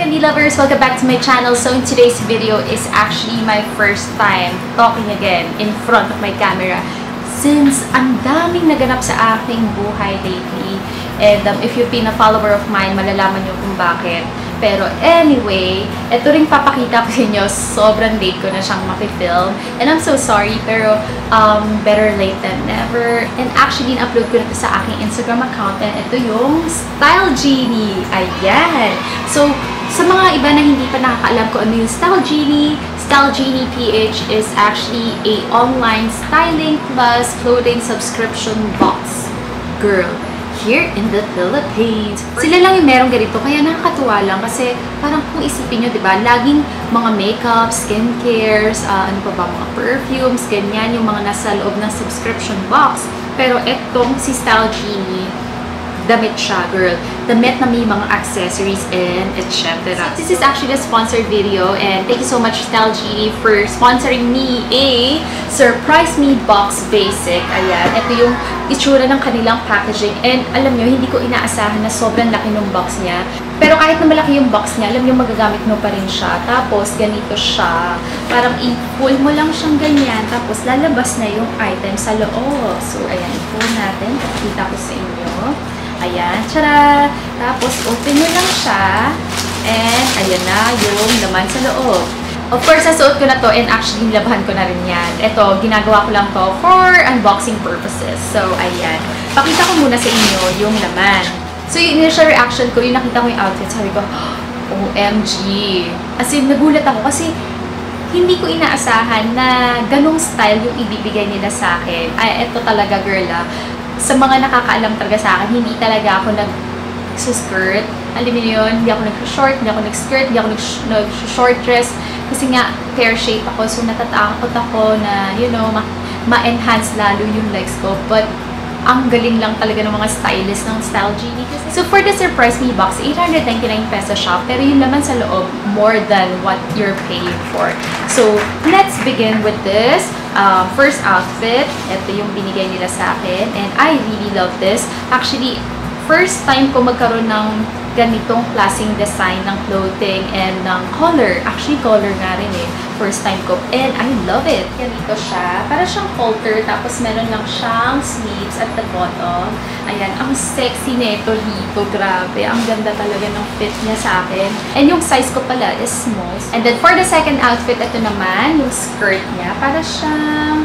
Candy lovers! Welcome back to my channel. So in today's video is actually my first time talking again in front of my camera since ang daming naganap sa aking buhay lately. And if you've been a follower of mine, malalaman nyo kung bakit. Pero anyway, ito rin papakita ko sa inyo, sobrang late ko na siyang makifilm. And I'm so sorry, pero better late than never. And actually, in-upload ko na ito sa aking Instagram account. And ito yung Style Genie. Ayan! So, sa mga iba na hindi pa nakakaalam ko ano yung Style Genie PH is actually a online styling plus clothing subscription box. Girl, here in the Philippines. Sila lang yung merong ganito, kaya nakakatuwa lang kasi parang kung isipin nyo, diba, laging mga makeup, skincares, ano pa ba, mga perfumes, ganyan, yung mga nasa loob ng subscription box. Pero etong si Style Genie, damit siya, girl. Damit na may mga accessories and etc. This is actually a sponsored video and thank you so much Style Genie for sponsoring me a Surprise Me Box Basic. Ayan, ito yung itsura ng kanilang packaging and alam nyo, hindi ko inaasahan na sobrang laki ng box niya. Pero kahit na malaki yung box niya, alam nyo, magagamit mo pa rin siya. Tapos, ganito siya. Parang i-pull mo lang siyang ganyan. Tapos, lalabas na yung item sa loob. So, ayan, i-pull natin. Pakita ko sa inyo. Ayan, tara! Tapos, open nyo lang siya. And, ayan na yung laman sa loob. Of course, nasuot ko na to and actually, nilabahan ko na rin yan. Ito, ginagawa ko lang to for unboxing purposes. So, ayan. Pakita ko muna sa inyo yung laman. So, yung initial reaction ko, yung nakita ko yung outfit, sabi ko, OMG! As in, nagulat ako kasi hindi ko inaasahan na ganong style yung ibibigay nila sa akin. Ay, ito talaga, girl, sa mga nakakaalam talaga sa akin, hindi talaga ako nag-skirt. Alam niyo yun, hindi ako nag-short, hindi ako nag-skirt, hindi ako nag-short dress. Kasi nga, pear shape ako. So, natatakot ako na, you know, ma-enhance lalo yung legs ko. But, ang galing lang talaga ng mga stylist ng Style Genie. So, for the Surprise Me box, 899 pesos siya. Pero yung laman sa loob, more than what you're paying for. So, let's begin with this. First outfit, ito yung binigay nila sa akin and I really love this. Actually, first time ko magkaroon ng ganitong klaseng design ng clothing and ng color. Actually, color nga rin eh. First time ko. And I love it. Ganito siya. Para siyang halter. Tapos meron lang siyang sleeves at the bottom. Ayan. Ang sexy nito dito. Grabe. Ang ganda talaga ng fit niya sa akin. And yung size ko pala is small. And then for the second outfit, ito naman, yung skirt niya. Para siyang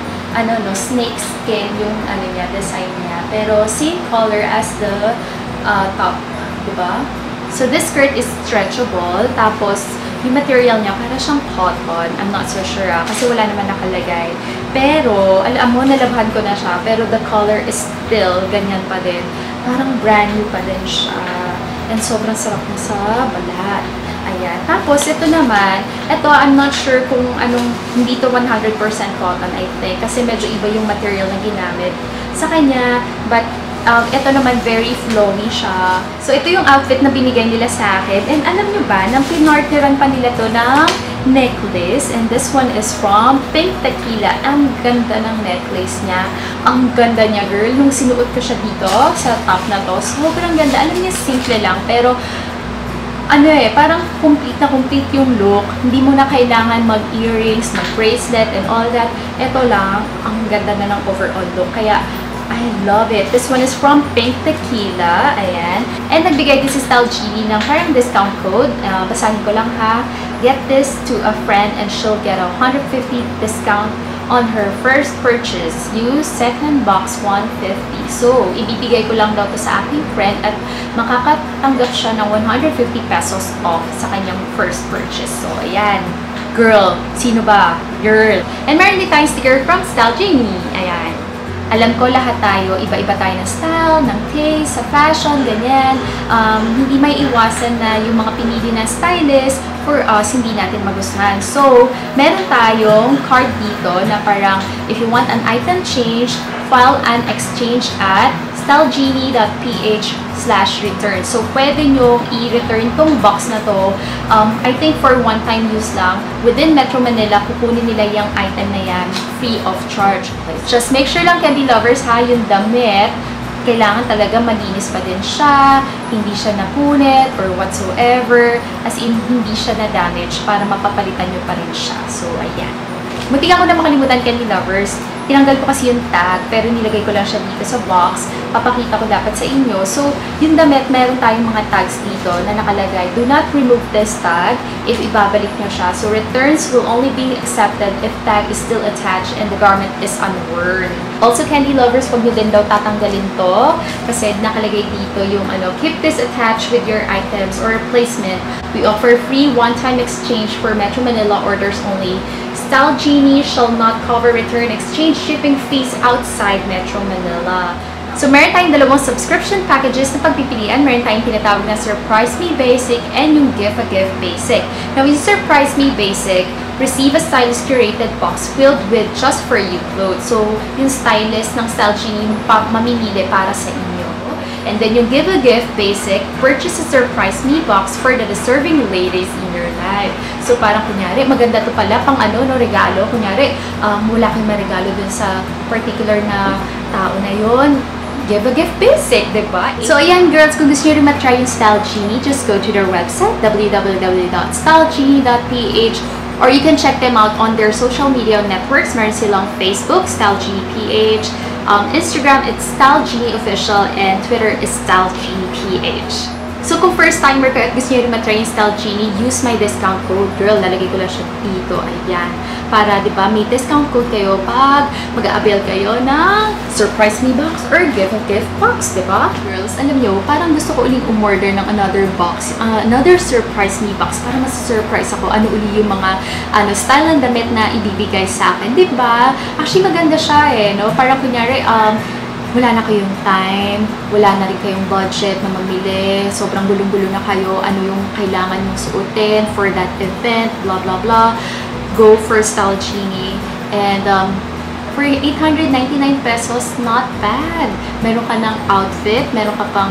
snake skin yung niya, design niya. Pero same color as the top. Diba? So, this skirt is stretchable. Tapos, yung material niya, para siyang cotton. I'm not so sure kasi wala naman nakalagay. Pero, alam mo, nalabahan ko na siya. Pero, the color is still ganyan pa din. Parang brand new pa din siya. And sobrang sarap na sa balat. Ayan. Tapos, ito naman, ito, I'm not sure kung anong, hindi to 100% cotton, I think. Kasi medyo iba yung material na ginamit sa kanya. But, ito naman, very flowy siya. So, ito yung outfit na binigay nila sa akin. And alam nyo ba, nang pinorderan pa nila to ng necklace. And this one is from Pink Tequila. Ang ganda ng necklace niya. Ang ganda niya, girl. Nung sinuot ko siya dito, sa top na to, sobrang ganda. Alam niya, simple lang. Pero, parang complete yung look. Hindi mo na kailangan mag-earrings, mag-bracelet, and all that. Ito lang, ang ganda na ng overall look. Kaya, I love it. This one is from Pink Tequila. Ayan. And nagbigay din si Style Genie ng parang discount code. Basahin ko lang ha. Get this to a friend and she'll get a 150 discount on her first purchase. Use second box 150. So, ibibigay ko lang daw to sa aking friend at makakatanggap siya ng 150 pesos off sa kanyang first purchase. So, ayan. Girl, sino ba? Girl. And meron din tayong sticker from Style Genie. Ayan. Alam ko lahat tayo, iba-iba tayo ng style, ng taste, sa fashion, ganyan. Hindi may iwasan na yung mga pinili ng stylist for us, hindi natin magustuhan. So, meron tayong card dito na parang, if you want an item change, file an exchange at stylegenie.ph/return. So, pwede nyo i-return tong box na to. I think for one-time use lang. Within Metro Manila, kukunin nila yung item na yan free of charge. Just make sure lang, Candy lovers, ha, yung damit, kailangan talaga malinis pa din siya, hindi siya napunit or whatsoever, as in hindi siya na-damage para mapapalitan nyo pa rin siya. So, ayan. Muntik ako na makalimutan, Candy Lovers. Tinanggal ko kasi yung tag, pero nilagay ko lang siya dito sa box. Papakita ko dapat sa inyo. So, yung damit, meron tayong mga tags dito na nakalagay. Do not remove this tag if ibabalik nyo siya. So, returns will only be accepted if tag is still attached and the garment is unworn. Also, Candy Lovers, huwag nyo din daw tatanggalin to kasi nakalagay dito yung keep this attached with your items or replacement. We offer free one-time exchange for Metro Manila orders only. Style Genie shall not cover return exchange shipping fees outside Metro Manila. So, meron tayong dalawang subscription packages na pagpipilian. Meron tayong tinatawag na Surprise Me Basic and yung Gift a Gift Basic. Now, with Surprise Me Basic, receive a stylist curated box filled with just for you clothes. So, yung stylist ng Style Genie mamimili para sa inyo. And then yung Give a Gift Basic, purchase a Surprise Me box for the deserving ladies in your life. So parang kunyari, maganda to pala pang regalo. Kunyari, wala kang maregalo dun sa particular na tao na yon. Give a Gift Basic, diba? So ayan girls, kung gusto nyo rin matry yung Style Genie, just go to their website, www.stylegenie.ph, or you can check them out on their social media networks. Meron silang Facebook, Style Genie PH, Instagram, it's Style Genie Official, and Twitter is Style Genie PH. So, kung first timer kayo at gusto nyo rin matry yung Style Genie, use my discount code. Girl, lalagay ko lang siya dito. Ayan. Para, di ba, may discount code kayo pag mag-a-avail kayo ng Surprise Me box or Give a Gift box, di ba? Girls, alam nyo, parang gusto ko uling umorder ng another box, another Surprise Me box para mas-surprise ako. Ano uli yung mga style ng damit na ibibigay sa akin, di ba? Actually, maganda siya no? Parang kunyari, wala na kayong time, wala na rin kayong budget na mamili, sobrang gulong-gulo na kayo, ano yung kailangan mong suotin for that event, blah blah blah, go for Style Genie. And for 899 pesos, not bad. Meron ka ng outfit, meron ka pang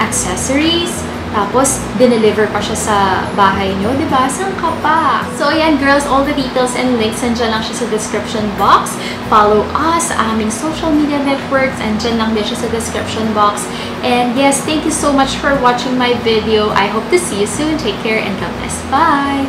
accessories, tapos dineliver pa siya sa bahay nyo, diba? Saan ka pa? So, ayan girls, all the details and links, andyan lang siya sa description box. Follow us sa aming social media networks, andyan lang din siya sa description box. And yes, thank you so much for watching my video. I hope to see you soon. Take care and God bless. Bye!